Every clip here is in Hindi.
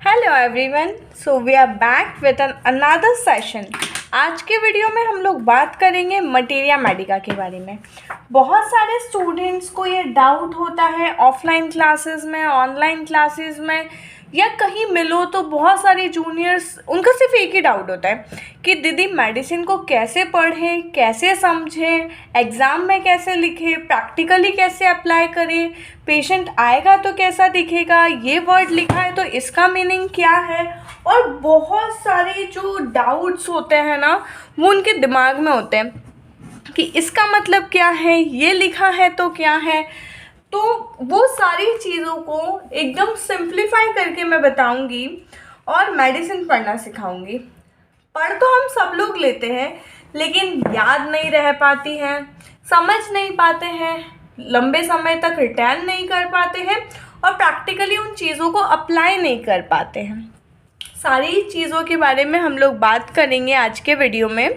Hello everyone, so we are back with another session. आज के वीडियो में हम लोग बात करेंगे मटेरिया मेडिका के बारे में। बहुत सारे स्टूडेंट्स को ये डाउट होता है ऑफलाइन क्लासेस में, ऑनलाइन क्लासेस में या कहीं मिलो तो बहुत सारे जूनियर्स, उनका सिर्फ एक ही डाउट होता है कि दीदी मेडिसिन को कैसे पढ़ें, कैसे समझें, एग्ज़ाम में कैसे लिखें, प्रैक्टिकली कैसे अप्लाई करें, पेशेंट आएगा तो कैसा दिखेगा, ये वर्ड लिखा है तो इसका मीनिंग क्या है। और बहुत सारे जो डाउट्स होते हैं ना, वो उनके दिमाग में होते हैं कि इसका मतलब क्या है, ये लिखा है तो क्या है। तो वो सारी चीज़ों को एकदम सिंप्लीफाई करके मैं बताऊंगी और मेडिसिन पढ़ना सिखाऊंगी। पढ़ तो हम सब लोग लेते हैं, लेकिन याद नहीं रह पाती हैं, समझ नहीं पाते हैं, लंबे समय तक रिटेन नहीं कर पाते हैं और प्रैक्टिकली उन चीज़ों को अप्लाई नहीं कर पाते हैं। सारी चीज़ों के बारे में हम लोग बात करेंगे आज के वीडियो में।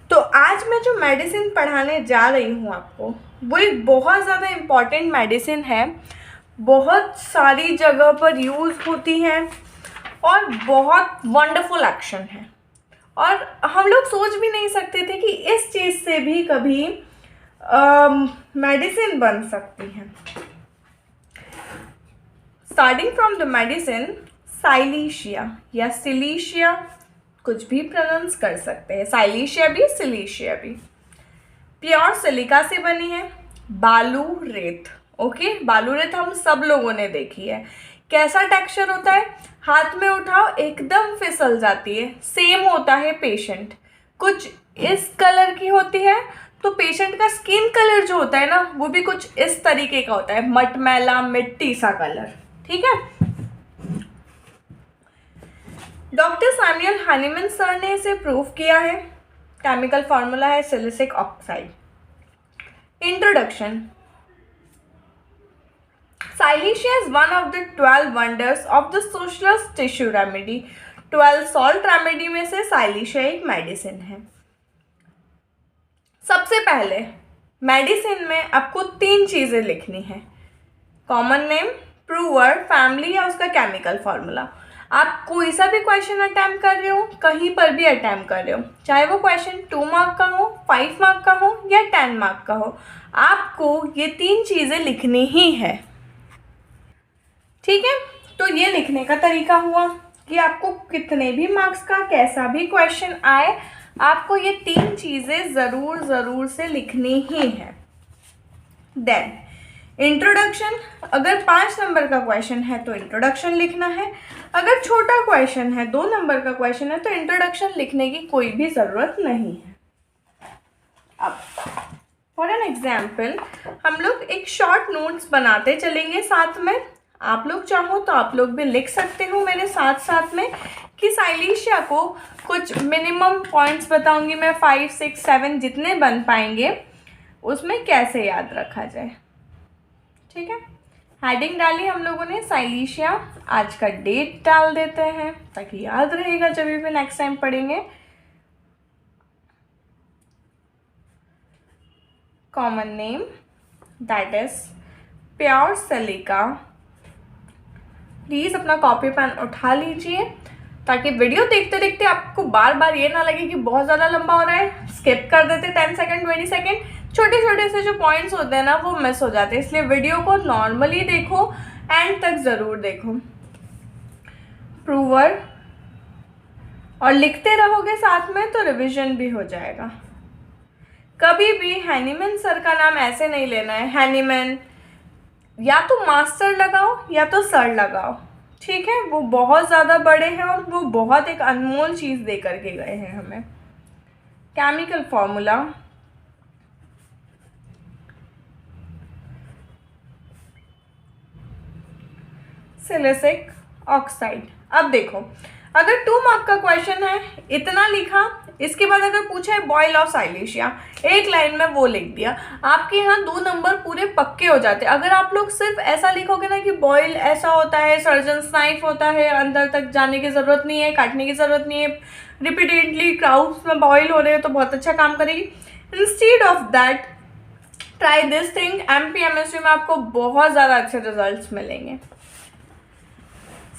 तो आज मैं जो मेडिसिन पढ़ाने जा रही हूँ आपको, वो एक बहुत ज़्यादा इम्पॉर्टेंट मेडिसिन है, बहुत सारी जगह पर यूज़ होती है और बहुत वंडरफुल एक्शन है। और हम लोग सोच भी नहीं सकते थे कि इस चीज़ से भी कभी मेडिसिन बन सकती है। स्टार्टिंग फ्रॉम द मेडिसिन साइलीशिया या सिलीशिया, कुछ भी प्रोनाउंस कर सकते हैं, साइलीशिया भी सिलीशिया भी। प्योर सिलिका से बनी है, बालू रेत। ओके, बालू रेत हम सब लोगों ने देखी है। कैसा टेक्सचर होता है, हाथ में उठाओ एकदम फिसल जाती है। सेम होता है पेशेंट, कुछ इस कलर की होती है, तो पेशेंट का स्किन कलर जो होता है ना, वो भी कुछ इस तरीके का होता है, मटमैला मिट्टी सा कलर। ठीक है, डॉक्टर सैमुअल हनीमैन सर ने इसे प्रूव किया है। केमिकल फार्मूला है silicic oxide. Introduction. साइलीशिया is one of the 12 wonders of the socialist tissue remedy. 12 salt remedy में से साइलीशिया एक मेडिसिन है। सबसे पहले मेडिसिन में आपको 3 चीज़ें लिखनी है, कॉमन नेम, प्रूवर, फैमिली या उसका केमिकल फार्मूला। आप कोई सा भी क्वेश्चन अटैम्प्ट कर रहे हो, कहीं पर भी अटैम्प्ट कर रहे हो, चाहे वो क्वेश्चन 2 मार्क का हो, 5 मार्क का हो या 10 मार्क का हो, आपको ये 3 चीज़ें लिखनी ही है। ठीक है, तो ये लिखने का तरीका हुआ कि आपको कितने भी मार्क्स का कैसा भी क्वेश्चन आए, आपको ये 3 चीज़ें ज़रूर से लिखनी ही है। Then introduction. अगर 5 नंबर का क्वेश्चन है तो इंट्रोडक्शन लिखना है। अगर छोटा क्वेश्चन है, 2 नंबर का क्वेश्चन है, तो इंट्रोडक्शन लिखने की कोई भी ज़रूरत नहीं है। अब फॉर एन एग्जाम्पल हम लोग एक शॉर्ट नोट्स बनाते चलेंगे साथ में। आप लोग चाहो तो आप लोग भी लिख सकते हो मेरे साथ साथ में कि साइलीशिया को कुछ मिनिमम पॉइंट्स बताऊंगी मैं, 5, 6, 7 जितने बन पाएंगे उसमें कैसे याद रखा जाए। ठीक है, हेडिंग डाली हम लोगों ने साइलीशिया, आज का डेट डाल देते हैं ताकि याद रहेगा जब भी नेक्स्ट टाइम पढ़ेंगे। Common name that is pure silica. Please अपना कॉपी पेन उठा लीजिए ताकि वीडियो देखते देखते आपको बार बार ये ना लगे कि बहुत ज़्यादा लंबा हो रहा है, स्किप कर देते 10 सेकेंड 20 सेकेंड, छोटे छोटे से जो पॉइंट्स होते हैं ना वो मिस हो जाते हैं। इसलिए वीडियो को नॉर्मली देखो, एंड तक ज़रूर देखो। प्रूवर, और लिखते रहोगे साथ में तो रिवीजन भी हो जाएगा। कभी भी हैनीमैन सर का नाम ऐसे नहीं लेना है, हैनीमैन, या तो मास्टर लगाओ या तो सर लगाओ। ठीक है, वो बहुत ज़्यादा बड़े हैं और वो बहुत एक अनमोल चीज़ दे करके गए हैं हमें। Chemical formula, silicic oxide. अब देखो, अगर 2 मार्क का क्वेश्चन है, इतना लिखा, इसके बाद अगर पूछा है बॉयल ऑफ साइलीशिया, एक लाइन में वो लिख दिया, आपके यहाँ 2 नंबर पूरे पक्के हो जाते। अगर आप लोग सिर्फ ऐसा लिखोगे ना कि बॉयल ऐसा होता है, सर्जन्स नाइफ होता है, अंदर तक जाने की ज़रूरत नहीं है, काटने की ज़रूरत नहीं है, रिपीटेडली क्राउड्स में बॉयल हो रहे हो तो बहुत अच्छा काम करेगी। Instead of that try this thing. MPMSC में आपको बहुत ज़्यादा अच्छे रिजल्ट्स मिलेंगे।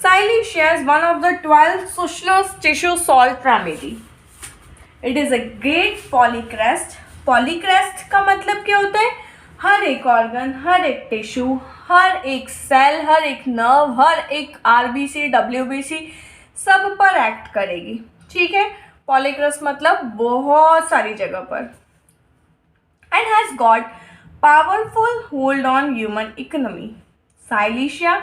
Silicea is one of the 12 Sushna's tissue salt remedy. It is a great polycrest. Polycrest का मतलब क्या होता है? हर एक ऑर्गन, हर एक टिश्यू, हर एक सेल, हर एक नर्व, हर एक आरबीसी, डब्ल्यूबीसी सब पर एक्ट करेगी. ठीक है. पॉलीक्रस्ट मतलब बहुत सारी जगह पर. And has got powerful hold on human economy. Silicea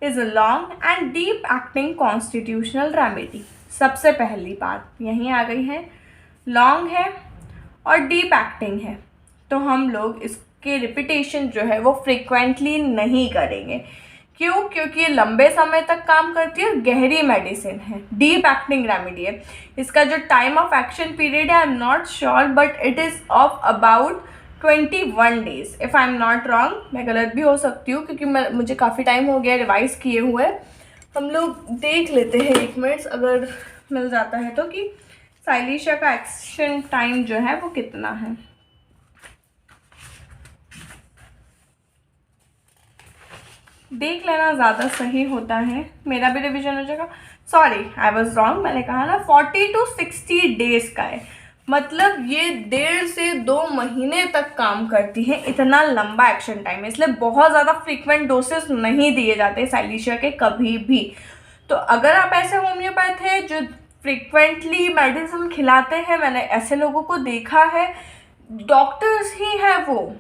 is a long and deep acting constitutional remedy. सबसे पहली बात यहीं आ गई है, लॉन्ग है और डीप एक्टिंग है. तो हम लोग इसके रिपीटेशन जो है वो फ्रिक्वेंटली नहीं करेंगे. क्यों? क्योंकि ये लंबे समय तक काम करती है और गहरी मेडिसिन है, डीप एक्टिंग रेमेडी है. इसका जो टाइम ऑफ एक्शन पीरियड है, I am not sure, but it is of about 21 days. If I am not wrong, मैं गलत भी हो सकती हूँ क्योंकि मुझे काफ़ी टाइम हो गया रिवाइज़ किए हुए. हम लोग देख लेते हैं 1 मिनट अगर मिल जाता है तो, कि साइलिशिया का एक्शन टाइम जो है वो कितना है. देख लेना ज़्यादा सही होता है, मेरा भी रिवीजन हो जाएगा. Sorry, I was wrong. मैंने कहा ना 40 to 60 डेज का है, मतलब ये 1.5 से 2 महीने तक काम करती है. इतना लंबा एक्शन टाइम है, इसलिए बहुत ज़्यादा फ्रीक्वेंट डोसेस नहीं दिए जाते साइलिशिया के कभी भी. तो अगर आप ऐसे होम्योपैथ हैं जो फ्रीक्वेंटली मेडिसिन खिलाते हैं, मैंने ऐसे लोगों को देखा है, डॉक्टर्स ही हैं वो,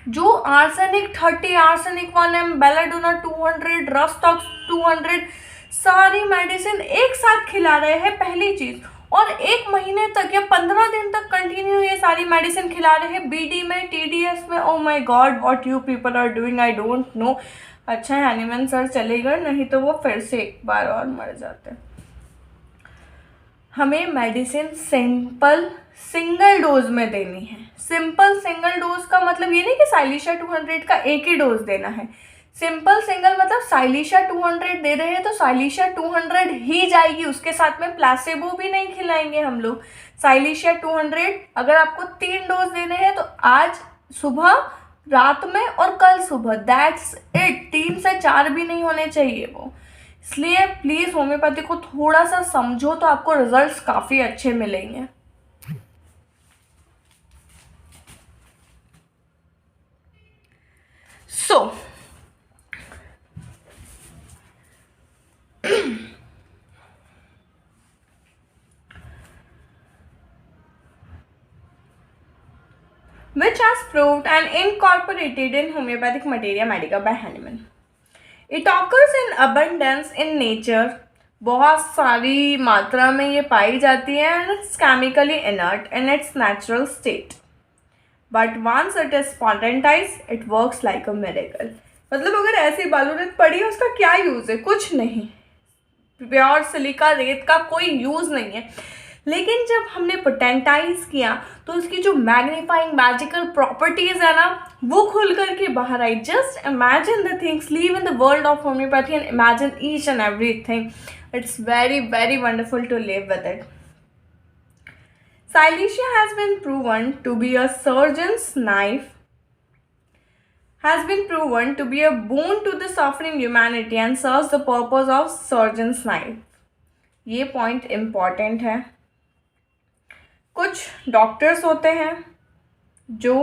जो arsenic 30, arsenic 1 mg, belladonna 200, rhus tox 200 सारी मेडिसिन एक साथ खिला रहे हैं. पहली चीज़, और 1 महीने तक या 15 दिन तक कंटिन्यू ये सारी मेडिसिन खिला रहे हैं. बीडी में, टीडीएस में. Oh my God, what you people are doing, I don't know. अच्छा है हनीमैन सर चले गए, नहीं तो वो फिर से एक बार और मर जाते. हमें मेडिसिन सिंपल सिंगल डोज में देनी है. सिंपल सिंगल डोज का मतलब ये नहीं कि साइलिशिया 200 का एक ही डोज देना है. सिंपल सिंगल मतलब साइलिशिया 200 दे रहे हैं तो साइलिशिया 200 ही जाएगी, उसके साथ में प्लासेबो भी नहीं खिलाएंगे हम लोग. साइलिशिया 200 अगर आपको 3 डोज देने हैं तो आज सुबह, रात में और कल सुबह, दैट्स इट. 3 से 4 भी नहीं होने चाहिए वो. इसलिए प्लीज़ होम्योपैथी को थोड़ा सा समझो तो आपको रिजल्ट्स काफ़ी अच्छे मिलेंगे. सो which has proved and incorporated in homeopathic materia medica by Hahnemann. It occurs in abundance in nature. बहुत सारी मात्रा में ये पाई जाती है and it's chemically inert in its natural state. But once it is potentized, it works like a miracle. मतलब अगर ऐसी बालूरत पड़ी है उसका क्या यूज़ है? कुछ नहीं. प्योर सिलिका रेत का कोई यूज़ नहीं है. लेकिन जब हमने पोटेंटाइज किया तो उसकी जो मैग्नीफाइंग मैजिकल प्रॉपर्टीज़ है ना, वो खुल करके बाहर आई. Just imagine the things, live in the world of homeopathy and imagine each and everything. It's very very wonderful to live with it. Silicea has been proven to be a surgeon's knife, has been proven to be a boon to the suffering humanity and serves the purpose of surgeon's knife. ये पॉइंट इम्पॉर्टेंट है. कुछ डॉक्टर्स होते हैं जो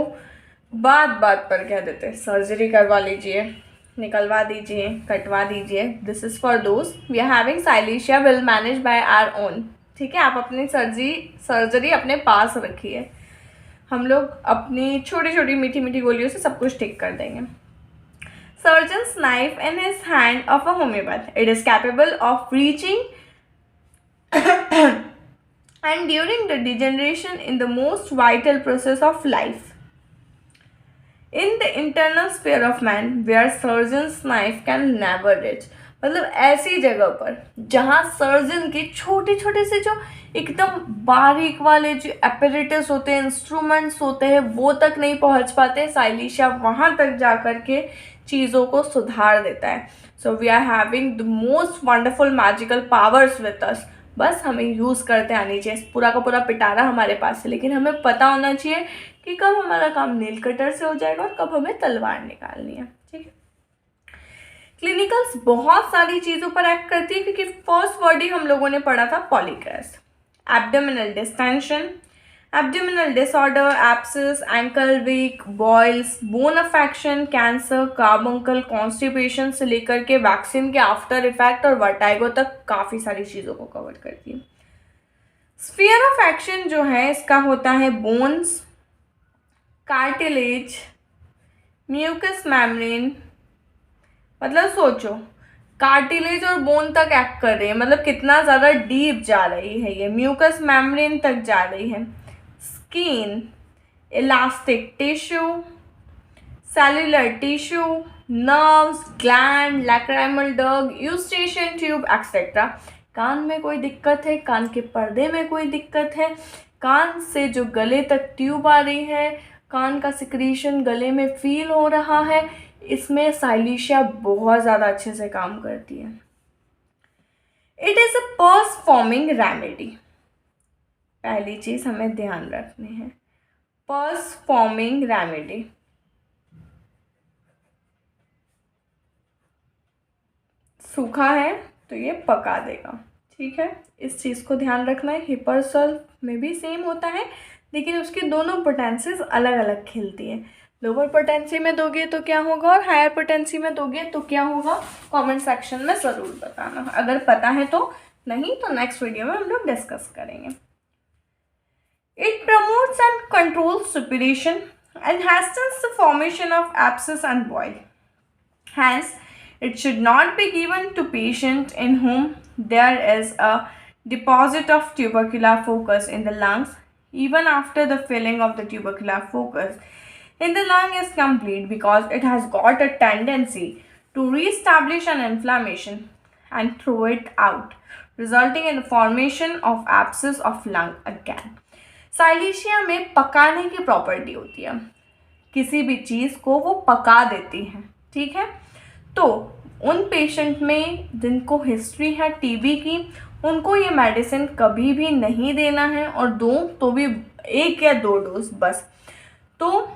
बात बात पर कह देते हैं सर्जरी करवा लीजिए, निकलवा दीजिए, कटवा दीजिए. This is for those we are having silicea will manage by our own. ठीक है, आप अपनी सर्जरी अपने पास रखिए, हम लोग अपनी छोटी छोटी मीठी मीठी गोलियों से सब कुछ ठीक कर देंगे. Surgeon's knife in his hand of a homeopath. It is capable of reaching and during the degeneration in the most vital process of life. In the internal sphere of man, where surgeon's knife can never reach. मतलब ऐसी जगह पर जहाँ सर्जन के छोटे छोटे से जो एकदम बारीक वाले जो एपरेटस होते हैं, इंस्ट्रूमेंट्स होते हैं, वो तक नहीं पहुँच पाते. साइलिशिया वहाँ तक जा कर के चीज़ों को सुधार देता है. So we are having the most wonderful magical powers with us. बस हमें यूज़ करते आनी चाहिए. पूरा का पूरा पिटारा हमारे पास है, लेकिन हमें पता होना चाहिए कि कब हमारा काम नील कटर से हो जाएगा और कब हमें तलवार निकालनी है. ठीक है. क्लिनिकल्स बहुत सारी चीज़ों पर एक्ट करती है, क्योंकि फर्स्ट वर्ड ही हम लोगों ने पढ़ा था polycrest. Abdominal distension, abdominal disorder, abscess, ankle weak, boils, bone affection, cancer, carbuncle, constipation से लेकर के वैक्सीन के आफ्टर इफेक्ट और वर्टाइगो तक काफ़ी सारी चीज़ों को कवर करती है। स्फीयर ऑफ एक्शन जो है इसका होता है बोन्स, कार्टिलेज, म्यूकस मेम्ब्रेन। मतलब सोचो, कार्टिलेज और बोन तक एक्ट कर रही है, मतलब कितना ज़्यादा डीप जा रही है ये, म्यूकस मेम्ब्रेन तक जा रही है। Skin, elastic tissue, cellular tissue, nerves, gland, lacrimal duct, Eustachian tube etcetera. कान में कोई दिक्कत है, कान के पर्दे में कोई दिक्कत है, कान से जो गले तक ट्यूब आ रही है, कान का सिक्रीशन गले में फील हो रहा है, इसमें साइलिशिया बहुत ज़्यादा अच्छे से काम करती है। It is a purse forming remedy. पहली चीज़ हमें ध्यान रखनी है, पर्स फॉर्मिंग रेमेडी। सूखा है तो ये पका देगा, ठीक है, इस चीज़ को ध्यान रखना है। हिपरसल में भी सेम होता है, लेकिन उसकी दोनों पोटेंसीज अलग अलग खिलती है। लोअर पोटेंसी में दोगे तो क्या होगा और हायर पोटेंसी में दोगे तो क्या होगा, कमेंट सेक्शन में ज़रूर बताना, अगर पता है तो। नहीं तो नेक्स्ट वीडियो में हम लोग डिस्कस करेंगे। It promotes and controls suppuration and hastens the formation of abscess and boil. Hence it should not be given to patient in whom there is a deposit of tubercular focus in the lungs even after the filling of the tubercular focus in the lung is complete, because it has got a tendency to reestablish an inflammation and throw it out, resulting in the formation of abscess of lung again. Silicea में पकाने की प्रॉपर्टी होती है, किसी भी चीज़ को वो पका देती है, ठीक है। तो उन पेशेंट में जिनको हिस्ट्री है टीबी की, उनको ये मेडिसिन कभी भी नहीं देना है, और दो तो भी 1 या 2 डोज बस। तो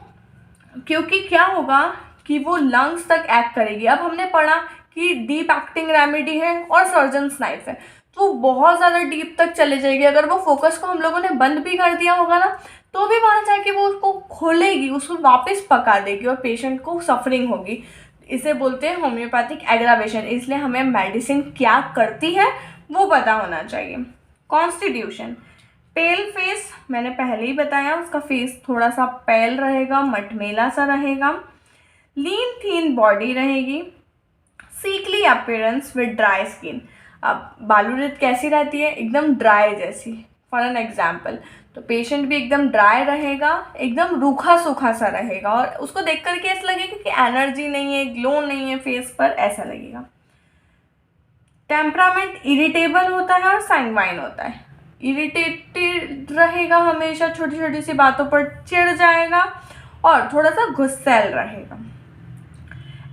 क्योंकि क्या होगा कि वो लंग्स तक एक्ट करेगी। अब हमने पढ़ा कि डीप एक्टिंग रेमेडी है और सर्जन्स नाइफ है, तो वो बहुत ज़्यादा डीप तक चले जाएगी। अगर वो फोकस को हम लोगों ने बंद भी कर दिया होगा ना, तो भी वहाँ जाके वो उसको खोलेगी, उसको वापस पका देगी और पेशेंट को सफरिंग होगी। इसे बोलते हैं होम्योपैथिक एग्रावेशन। इसलिए हमें मेडिसिन क्या करती है वो पता होना चाहिए। कॉन्स्टिट्यूशन, पेल फेस, मैंने पहले ही बताया, उसका फेस थोड़ा सा पेल रहेगा, मटमेला सा रहेगा। लीन थीन बॉडी रहेगी। सीकली अपीयरेंस विद ड्राई स्किन। अब बालूरित कैसी रहती है, एकदम ड्राई जैसी। फॉर एन एग्जाम्पल, तो पेशेंट भी एकदम ड्राई रहेगा, एकदम रूखा सूखा सा रहेगा, और उसको देख करके ऐसा लगेगा कि एनर्जी नहीं है, ग्लो नहीं है फेस पर, ऐसा लगेगा। टेम्परामेंट इरिटेबल होता है और सैंग्वाइन होता है। इरिटेटेड रहेगा, हमेशा छोटी छोटी सी बातों पर चिढ़ जाएगा, और थोड़ा सा गुस्सैल रहेगा।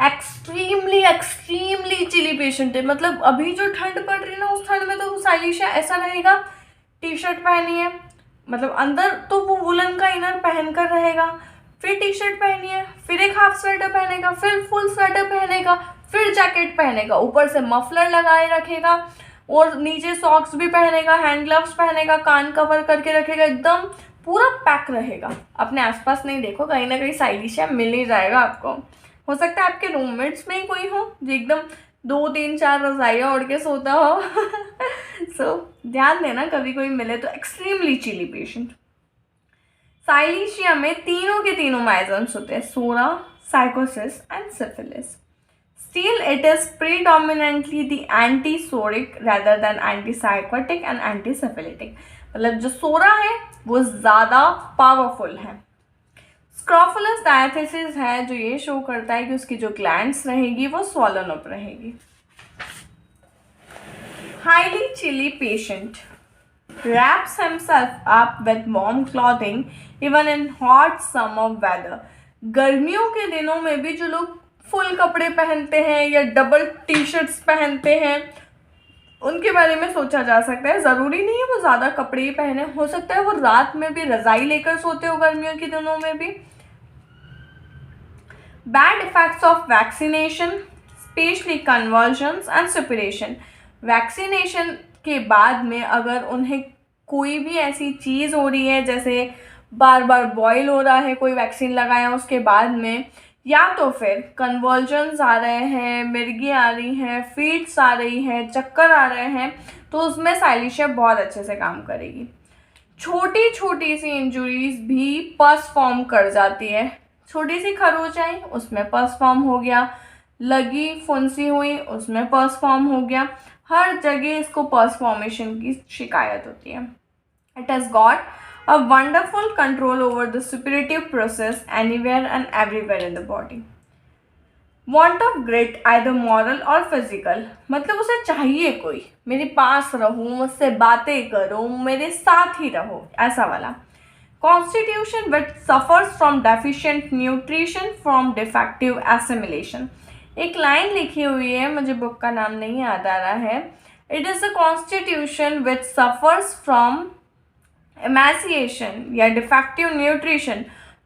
एक्सट्रीमली एक्सट्रीमली चिली पेशेंट है, मतलब अभी जो ठंड पड़ रही है ना, उस ठंड में तो साइलिशिया ऐसा रहेगा, टी शर्ट पहनी है, मतलब अंदर तो वो वुलन का इनर पहन कर रहेगा, फिर टी शर्ट पहनी है, फिर एक हाफ स्वेटर पहनेगा, फिर फुल स्वेटर पहनेगा, फिर जैकेट पहनेगा, ऊपर से मफलर लगाए रखेगा, और नीचे सॉक्स भी पहनेगा, हैंड ग्लव्स पहनेगा, कान कवर करके रखेगा, एकदम पूरा पैक रहेगा। अपने आसपास नहीं देखो, कहीं ना कहीं साइलिशिया मिल ही जाएगा आपको। हो सकता है आपके रूममेट्स में ही कोई हो जो एकदम 2 3 4 रजाइयाँ ओढ़ के सोता हो। सो ध्यान देना, कभी कोई मिले तो। Extremely chilly patient. साइलिशिया में तीनों के तीनों माइजन्स होते हैं, psora, sycosis and syphilis. Still, it is predominantly the anti-soric rather than anti-psychotic and anti-syphilitic. मतलब जो सोरा है वो ज़्यादा पावरफुल है। स्क्रॉफुलस डायथेसिस है जो ये शो करता है कि उसकी जो ग्लैंड्स रहेगी वो स्वॉलन अप रहेगी। Highly chilly patient wraps himself up with warm clothing even in hot summer weather. गर्मियों के दिनों में भी जो लोग फुल कपड़े पहनते हैं या डबल टी शर्ट्स पहनते हैं, उनके बारे में सोचा जा सकता है। ज़रूरी नहीं है वो ज़्यादा कपड़े ही पहने, हो सकता है वो रात में भी रज़ाई लेकर सोते हो गर्मियों के दिनों में भी। Bad effects of vaccination, especially convulsions and suppuration. Vaccination के बाद में अगर उन्हें कोई भी ऐसी चीज़ हो रही है, जैसे बार बार बॉयल हो रहा है कोई वैक्सीन लगाया उसके बाद में, या तो फिर कन्वर्जन्स आ रहे हैं, मिर्गी आ रही हैं, फीट्स आ रही हैं, चक्कर आ रहे हैं, तो उसमें साइलिशिया बहुत अच्छे से काम करेगी। छोटी छोटी सी इंजुरीज भी पस फॉर्म कर जाती है। छोटी सी खरोच आई, उसमें पस फॉर्म हो गया, लगी फुंसी हुई, उसमें पस फॉर्म हो गया। हर जगह इसको पस फॉर्मेशन की शिकायत होती है। It has got a wonderful control over the suppurative process anywhere and everywhere in the body. Want of grit, either moral or physical, मतलब उसे चाहिए कोई मेरे पास रहो, मुझसे बातें करो, मेरे साथ ही रहो, ऐसा वाला। Constitution which suffers from deficient nutrition from defective assimilation. एक लाइन लिखी हुई है, मुझे बुक का नाम नहीं याद आ रहा है। It is a constitution which suffers from emaciation या defective nutrition,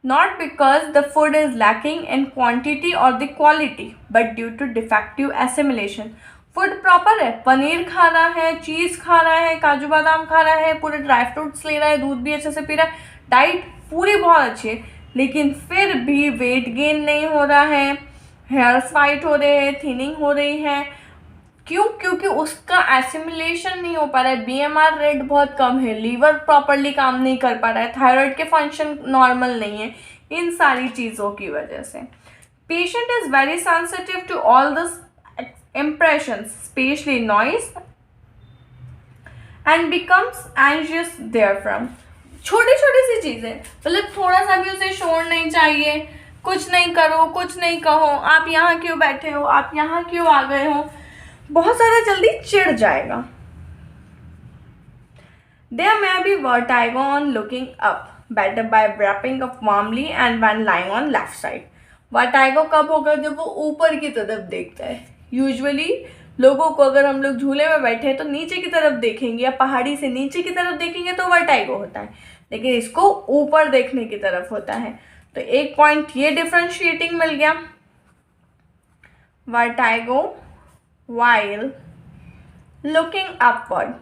not because the food is lacking in quantity or the quality, but due to defective assimilation. Food proper है, पनीर खा रहा है, चीज़ खा रहा है, काजू बादाम खा रहा है, पूरे ड्राई फ्रूट्स ले रहा है, दूध भी अच्छे से पी रहा है, डाइट पूरी बहुत अच्छी है, लेकिन फिर भी वेट गेन नहीं हो रहा है, हेयर्स वाइट हो रहे हैं, थिनिंग हो रही है। क्यों? क्योंकि उसका एसिमिलेशन नहीं हो पा रहा है, बीएमआर रेट बहुत कम है, लीवर प्रॉपरली काम नहीं कर पा रहा है, थायराइड के फंक्शन नॉर्मल नहीं है, इन सारी चीज़ों की वजह से। Patient is very sensitive to all this impressions, especially noise, and becomes anxious therefrom. छोटी छोटी सी चीज़ें, मतलब थोड़ा सा भी उसे शोर नहीं चाहिए, कुछ नहीं करो, कुछ नहीं कहो, आप यहाँ क्यों बैठे हो, आप यहाँ क्यों आ गए हो, बहुत ज़्यादा जल्दी चिढ़ जाएगा। There may be vertigo on looking up, better by wrapping up warmly and when lying on left side. Vertigo कब होगा? जब वो ऊपर की तरफ देखता है। यूजुअली लोगों को अगर हम लोग झूले में बैठे हैं तो नीचे की तरफ देखेंगे या पहाड़ी से नीचे की तरफ देखेंगे तो वर्टाइगो होता है, लेकिन इसको ऊपर देखने की तरफ होता है। तो एक पॉइंट ये डिफरेंशिएटिंग मिल गया। Vertigo while looking upward।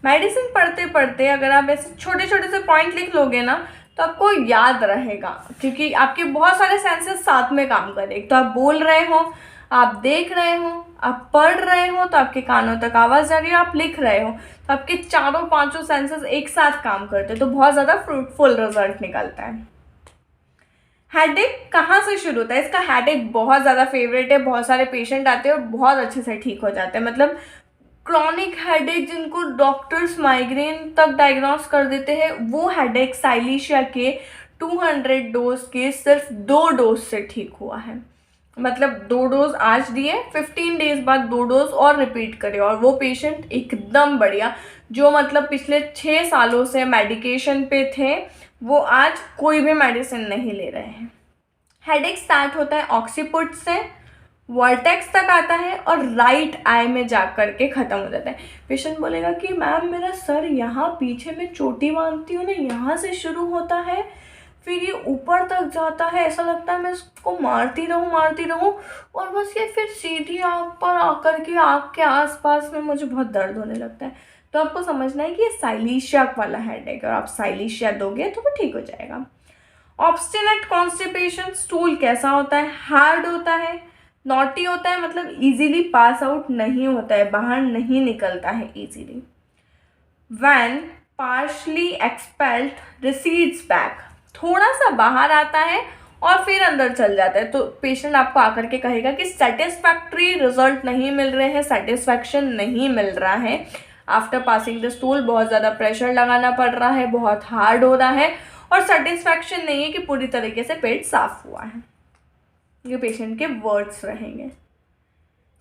Medicine पढ़ते पढ़ते अगर आप ऐसे छोटे छोटे से पॉइंट लिख लोगे ना तो आपको याद रहेगा, क्योंकि आपके बहुत सारे सेंसेस साथ में काम करें। एक तो आप बोल रहे हो, आप देख रहे हो, आप पढ़ रहे हो तो आपके कानों तक आवाज़ जा रही है, आप लिख रहे हो तो आपके चारों पांचों सेंसेस एक साथ काम करते हैं, तो बहुत ज़्यादा फ्रूटफुल रिजल्ट निकलता है। हेडेक कहाँ से शुरू होता है? इसका हेडेक बहुत ज़्यादा फेवरेट है, बहुत सारे पेशेंट आते हैं और बहुत अच्छे से ठीक हो जाते हैं। मतलब क्रॉनिक हेडेक जिनको डॉक्टर्स माइग्रेन तक डायग्नोस कर देते हैं, वो हेडेक साइलिशिया के 200 डोज के सिर्फ 2 डोज से ठीक हुआ है। मतलब 2 डोज आज दिए, 15 डेज बाद 2 डोज और रिपीट करे, और वो पेशेंट एकदम बढ़िया, जो मतलब पिछले 6 सालों से मेडिकेशन पे थे, वो आज कोई भी मेडिसिन नहीं ले रहे हैं। हेडेक स्टार्ट होता है ऑक्सीपुट से, वर्टेक्स तक आता है और राइट आई में जा कर के ख़त्म हो जाता है। पेशेंट बोलेगा कि मैम मेरा सर यहाँ पीछे में चोटी बांधती हूँ ना, यहाँ से शुरू होता है, फिर ये ऊपर तक जाता है, ऐसा लगता है मैं इसको मारती रहूँ और बस ये फिर सीधी आँख पर आकर के आँख के आसपास में मुझे बहुत दर्द होने लगता है। तो आपको समझना है कि ये साइलिशिया वाला हेडेक है, और आप साइलिशिया दोगे तो वो ठीक हो जाएगा। ऑब्स्टिनेट कॉन्स्टिपेशन, स्टूल कैसा होता है? हार्ड होता है, नॉटी होता है, मतलब इजीली पास आउट नहीं होता है, बाहर नहीं निकलता है easily. When partially expelled recedes back, थोड़ा सा बाहर आता है और फिर अंदर चल जाता है, तो पेशेंट आपको आकर के कहेगा कि सेटिस्फैक्ट्री रिजल्ट नहीं मिल रहे हैं, सेटिस्फैक्शन नहीं मिल रहा है, आफ्टर पासिंग द स्टूल बहुत ज़्यादा प्रेशर लगाना पड़ रहा है, बहुत हार्ड हो रहा है, और सेटिस्फैक्शन नहीं है कि पूरी तरीके से पेट साफ हुआ है। ये पेशेंट के वर्ड्स रहेंगे।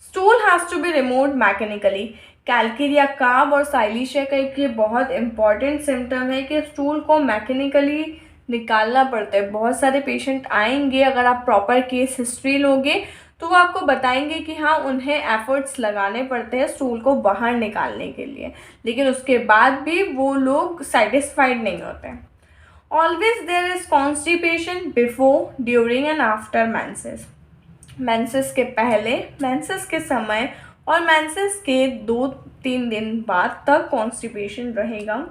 Stool has to be removed mechanically. Calcarea carb और साइलिशिया का एक ये बहुत इंपॉर्टेंट सिम्टम है कि स्टूल को मैकेनिकली निकालना पड़ता है। बहुत सारे पेशेंट आएंगे, अगर आप प्रॉपर केस हिस्ट्री लोगे तो वो आपको बताएंगे कि हाँ उन्हें एफर्ट्स लगाने पड़ते हैं स्टूल को बाहर निकालने के लिए, लेकिन उसके बाद भी वो लोग सेटिस्फाइड नहीं होते। Always there is constipation before, during and after menses. Menses के पहले, मेंसेस के समय और मेंसेस के 2-3 दिन बाद तक कॉन्स्टिपेशन रहेगा।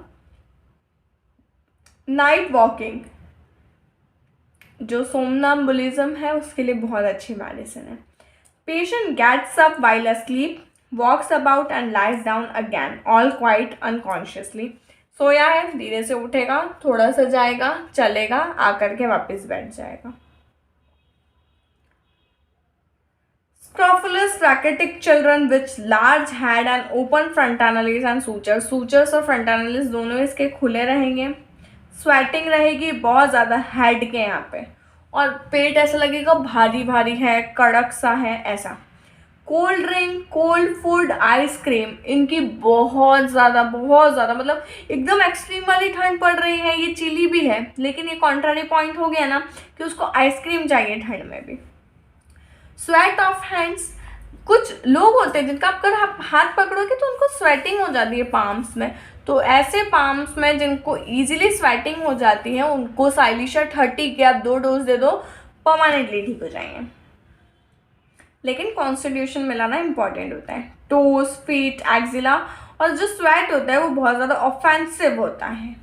नाइट वॉकिंग जो सोमनाम्बुलिज्म है उसके लिए बहुत अच्छी मेडिसिन है। Patient gets up while asleep, walks about and lies down again, all quite unconsciously. सोया है, धीरे से उठेगा, थोड़ा सा जाएगा, चलेगा, आकर के वापस बैठ जाएगा। Scrofulous rachitic children with large head and open frontanalis and sutures, sutures और frontanalis दोनों इसके खुले रहेंगे। स्वेटिंग रहेगी बहुत ज़्यादा हेड के यहाँ पे, और पेट ऐसा लगेगा भारी भारी है, कड़क सा है ऐसा। Cold drink, cold food, ice cream इनकी बहुत ज़्यादा मतलब एकदम एक्सट्रीम वाली ठंड पड़ रही है, ये चिली भी है, लेकिन ये कॉन्ट्रारी पॉइंट हो गया ना कि उसको आइसक्रीम चाहिए ठंड में भी। स्वेट ऑफ हैंड्स, कुछ लोग होते हैं जिनका अगर आप हाथ पकड़ोगे तो उनको स्वेटिंग हो जाती है पाम्स में, तो ऐसे पाम्स में जिनको इजीली स्वेटिंग हो जाती है उनको साइलिशा 30 के आप 2 डोज दे दो, परमानेंटली ठीक हो जाएंगे। लेकिन कॉन्स्टिट्यूशन मिलाना इंपॉर्टेंट होता है। टोज, फीट, एक्जिला, और जो स्वेट होता है वो बहुत ज़्यादा ऑफेंसिव होता है।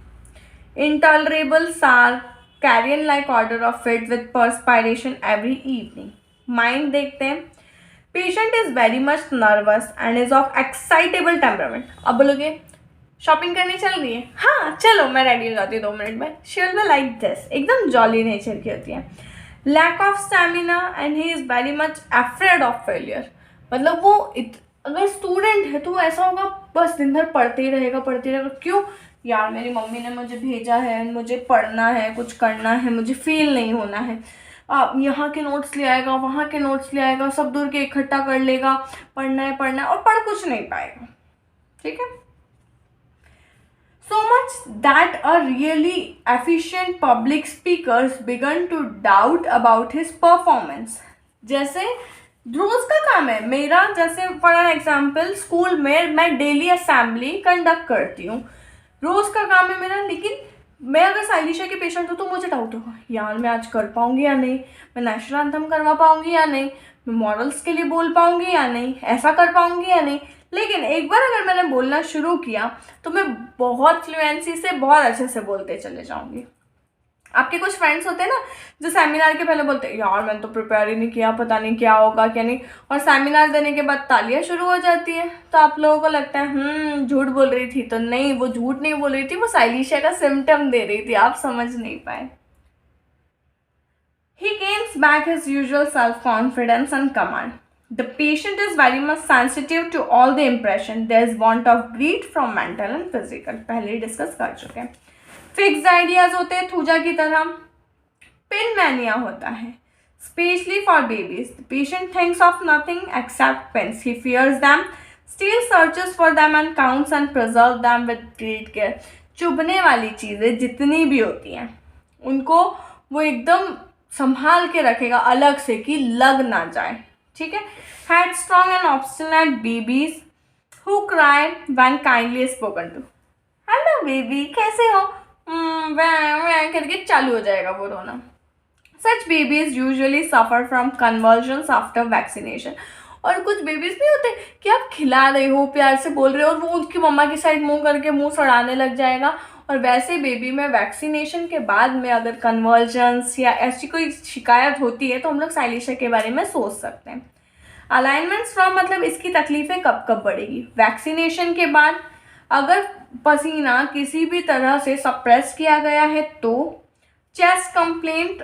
Intolerable sour, carrion like odour of feet with perspiration every evening. Mind देखते हैं। Patient is very much nervous and is of excitable temperament. अब बोलोगे शॉपिंग करने चल रही है, हाँ चलो मैं रेडी हो जाती हूँ 2 मिनट में। She will be like this, एकदम जॉली नेचर की होती है। Lack of stamina and he is very much afraid of failure. मतलब वो अगर स्टूडेंट है तो वो ऐसा होगा बस दिन भर पढ़ते ही रहेगा। क्यों यार, मेरी मम्मी ने मुझे भेजा है, मुझे पढ़ना है, कुछ करना है, मुझे फेल नहीं होना है। यहाँ के नोट्स ले आएगा, वहाँ के नोट्स ले आएगा, सब दूर के इकट्ठा कर लेगा, पढ़ना है और पढ़ कुछ नहीं पाएगा। ठीक है। So much that a really efficient public speakers began to doubt about his performance. जैसे रोज का काम है मेरा, जैसे फॉर एन एग्जाम्पल स्कूल में मैं डेली असेंबली कंडक्ट करती हूँ, रोज का काम है मेरा, लेकिन मैं अगर साइलिशा के पेशेंट हूँ तो मुझे डाउट होगा यार मैं आज कर पाऊंगी या नहीं, मैं नेशनल एंथम करवा पाऊंगी या नहीं, मैं मॉडल्स के लिए बोल पाऊंगी या नहीं, ऐसा कर पाऊंगी या नहीं। लेकिन एक बार अगर मैंने बोलना शुरू किया तो मैं बहुत फ्लुएंसी से बहुत अच्छे से बोलते चले जाऊंगी। आपके कुछ फ्रेंड्स होते हैं ना जो सेमिनार के पहले बोलते हैं यार मैंने तो प्रिपेयर ही नहीं किया, पता नहीं क्या होगा क्या नहीं, और सेमिनार देने के बाद तालियां शुरू हो जाती है, तो आप लोगों को लगता है झूठ बोल रही थी। तो नहीं, वो झूठ नहीं बोल रही थी, वो साइलिशा का सिम्टम दे रही थी, आप समझ नहीं पाए। He gains back his usual self-confidence and command. The patient is very much sensitive to all the impression. There is want of breed from mental and physical. पहले ही डिस्कस कर चुके हैं। फिक्स्ड आइडियाज होते हैं थूजा की तरह। पिन मैनिया होता है, specially for babies. The patient thinks of nothing except pins. He fears them, still searches for them and counts and preserve them with great care. चुभने वाली चीज़ें जितनी भी होती हैं उनको वो एकदम संभाल के रखेगा अलग से कि लग ना जाए। ठीक है। Headstrong and obstinate babies who cry when kindly spoken to. Hello baby कैसे हो, वह करके चालू हो जाएगा वो रोना। Such babies usually suffer from convulsions after vaccination. और कुछ बेबीज नहीं होते कि आप खिला रहे हो, प्यार से बोल रहे हो, और वो उनकी मम्मा की साइड मुंह करके मुंह सड़ाने लग जाएगा। और वैसे बेबी में वैक्सीनेशन के बाद में अगर कन्वर्जन्स या ऐसी कोई शिकायत होती है तो हम लोग साइलिशा के बारे में सोच सकते हैं। अलाइनमेंट्स फ्रॉम मतलब इसकी तकलीफें कब कब बढ़ेगी, वैक्सीनेशन के बाद अगर पसीना किसी भी तरह से सप्रेस किया गया है तो, चेस्ट कंप्लेंट,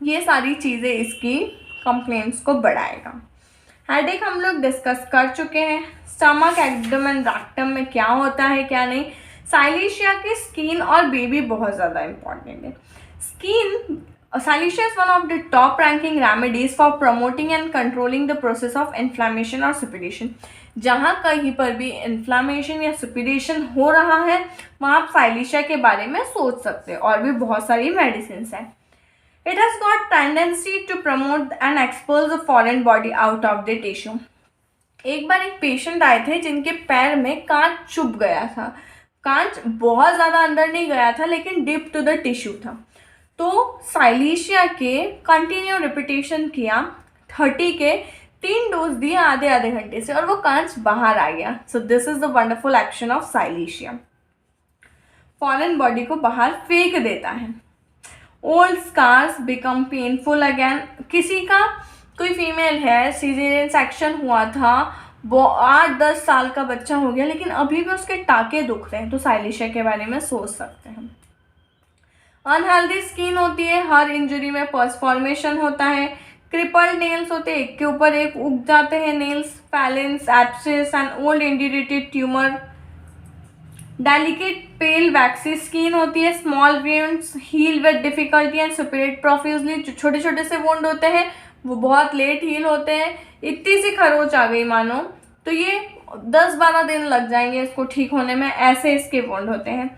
ये सारी चीज़ें इसकी कंप्लेंट्स को बढ़ाएगा। हेडेक हम लोग डिस्कस कर चुके हैं। स्टमक, एब्डोमेन, रेक्टम में क्या होता है क्या नहीं। साइलिशा की स्किन और बेबी बहुत ज़्यादा इंपॉर्टेंट है। Skin, silicea is one of the top ranking remedies for promoting and controlling the process of inflammation और सप्यूरेशन। जहाँ कहीं पर भी इन्फ्लामेशन या सप्यूरेशन हो रहा है वहाँ आप साइलिशा के बारे में सोच सकते हैं। और भी बहुत सारी मेडिसिन हैं। It has got tendency to promote and expel the foreign body out of the tissue. एक बार एक पेशेंट आए थे जिनके पैर में कांच चुभ गया था। कांच बहुत ज़्यादा अंदर नहीं गया था लेकिन डीप टू द टिश्यू था। तो साइलीशिया के कंटिन्यू रिपीटेशन किया, 30 के 3 डोज दिए आधे आधे घंटे से और वो कांच बाहर आ गया. So this is the wonderful action of silicea. Foreign body को बाहर फेंक देता है. Old scars become painful again. किसी का कोई फीमेल है, सीजेरियन सेक्शन हुआ था, वो 8-10 साल का बच्चा हो गया, लेकिन अभी भी उसके टाके दुख रहे हैं, तो साइलीशिया के बारे में सोच सकते हैं. अनहेल्दी स्किन होती है, हर इंजरी में पस फॉर्मेशन होता है. क्रिपल्ड नेल्स होते हैं, एक के ऊपर एक उग जाते हैं nails. Felons, abscess and old indurated tumour. Delicate pale waxy skin होती है. Small wounds heal with difficulty and suppurate profusely. जो छोटे छोटे से वुंड होते हैं वो बहुत लेट हील होते हैं. इतनी सी खरोच आ गई मानो तो ये 10-12 दिन लग जाएंगे इसको ठीक होने में, ऐसे इसके वुंड होते हैं.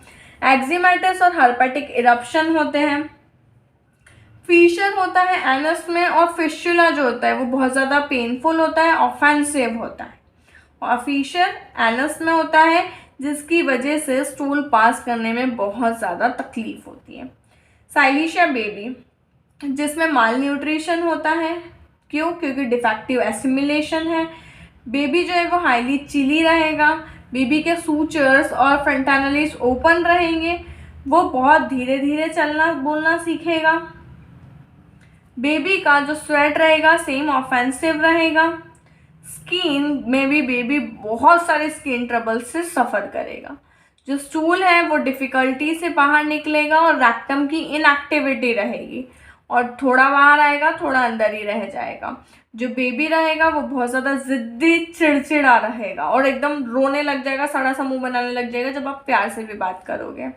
एक्जिमाइटिस और हर्पेटिक इरप्शन होते हैं. फिशर होता है एनस में, और फिस्टुला जो होता है वो बहुत ज़्यादा पेनफुल होता है, ऑफेंसिव होता है. और फिशर एनस में होता है जिसकी वजह से स्टूल पास करने में बहुत ज़्यादा तकलीफ होती है. साइलीशिया बेबी जिसमें माल न्यूट्रिशन होता है. क्यों? क्योंकि डिफेक्टिव एसिमिलेशन है. बेबी जो है वो हाईली चिली रहेगा. बेबी के सूचर्स और फ्रंटानलीज ओपन रहेंगे. वो बहुत धीरे धीरे चलना बोलना सीखेगा. बेबी का जो स्वेट रहेगा सेम ऑफेंसिव रहेगा. स्किन में भी बेबी बहुत सारे स्किन ट्रबल से सफ़र करेगा. जो स्टूल है वो डिफ़िकल्टी से बाहर निकलेगा और रैक्टम की इनएक्टिविटी रहेगी, और थोड़ा बाहर आएगा थोड़ा अंदर ही रह जाएगा. जो बेबी रहेगा वो बहुत ज़्यादा ज़िद्दी चिड़चिड़ा रहेगा और एकदम रोने लग जाएगा, सड़ा सा मुँह बनाने लग जाएगा जब आप प्यार से भी बात करोगे.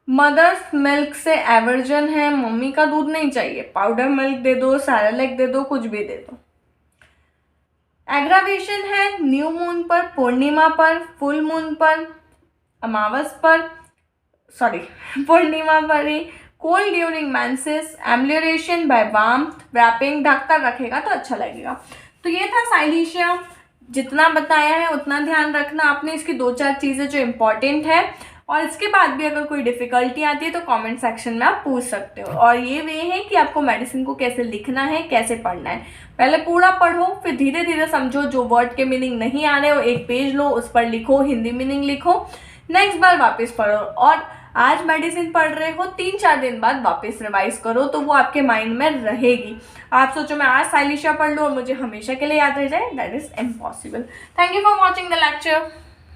मदर्स मिल्क से एवर्जन है, मम्मी का दूध नहीं चाहिए, पाउडर मिल्क दे दो, सैरेलेक दे दो, कुछ भी दे दो. एग्रावेशन है न्यू मून पर, पूर्णिमा पर, फुल मून पर, अमावस पर, पूर्णिमा पर ही. Cold during menses, amelioration by warmth, wrapping, ढककर रखेगा तो अच्छा लगेगा. तो ये था साइलीशिया. जितना बताया है उतना ध्यान रखना आपने. इसकी 2-4 चीज़ें जो इम्पॉर्टेंट है, और इसके बाद भी अगर कोई डिफ़िकल्टी आती है तो कमेंट सेक्शन में आप पूछ सकते हो. और ये वे है कि आपको मेडिसिन को कैसे लिखना है, कैसे पढ़ना है. पहले पूरा पढ़ो, फिर धीरे धीरे समझो. जो वर्ड के मीनिंग नहीं आ रहे हो एक पेज लो, उस पर लिखो, हिंदी मीनिंग लिखो, नेक्स्ट बार वापस पढ़ो. और आज मेडिसिन पढ़ रहे हो, 3-4 दिन बाद वापस रिवाइज करो तो वो आपके माइंड में रहेगी. आप सोचो मैं आज साइलीशिया पढ़ लूँ और मुझे हमेशा के लिए याद रह जाए, that is impossible. Thank you for watching the lecture.